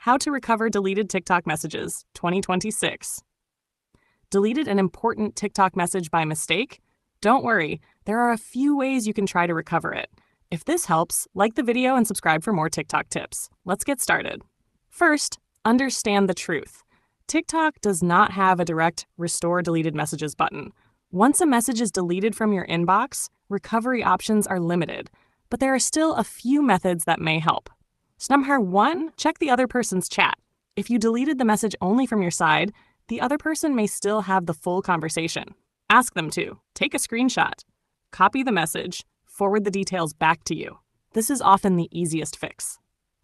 How to Recover Deleted TikTok Messages, 2026. Deleted an important TikTok message by mistake? Don't worry, there are a few ways you can try to recover it. If this helps, like the video and subscribe for more TikTok tips. Let's get started. First, understand the truth. TikTok does not have a direct Restore Deleted Messages button. Once a message is deleted from your inbox, recovery options are limited, but there are still a few methods that may help. Number 1, check the other person's chat. If you deleted the message only from your side, the other person may still have the full conversation. Ask them to. Take a screenshot. Copy the message. Forward the details back to you. This is often the easiest fix.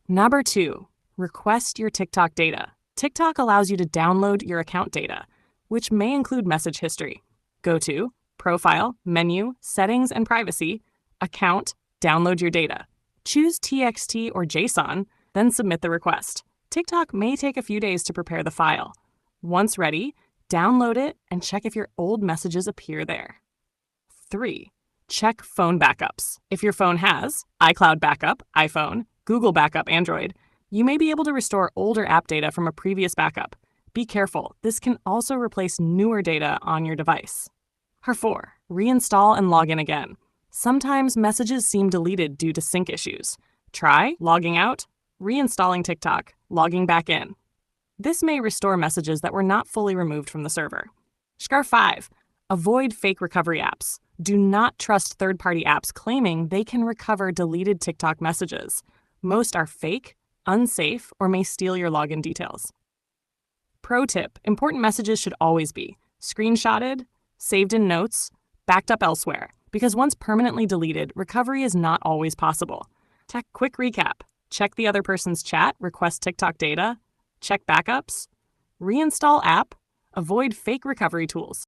Number 2, request your TikTok data. TikTok allows you to download your account data, which may include message history. Go to Profile, Menu, Settings and Privacy, Account, Download your data. Choose TXT or JSON, then submit the request. TikTok may take a few days to prepare the file. Once ready, download it and check if your old messages appear there. 3, check phone backups. If your phone has iCloud Backup, iPhone, Google Backup, Android, you may be able to restore older app data from a previous backup. Be careful, this can also replace newer data on your device. 4, reinstall and log in again. Sometimes messages seem deleted due to sync issues. Try logging out, reinstalling TikTok, logging back in. This may restore messages that were not fully removed from the server. 5, avoid fake recovery apps. Do not trust third-party apps claiming they can recover deleted TikTok messages. Most are fake, unsafe, or may steal your login details. Pro tip, important messages should always be screenshotted, saved in notes, backed up elsewhere, because once permanently deleted, recovery is not always possible. Quick recap. Check the other person's chat, request TikTok data, check backups, reinstall app, avoid fake recovery tools.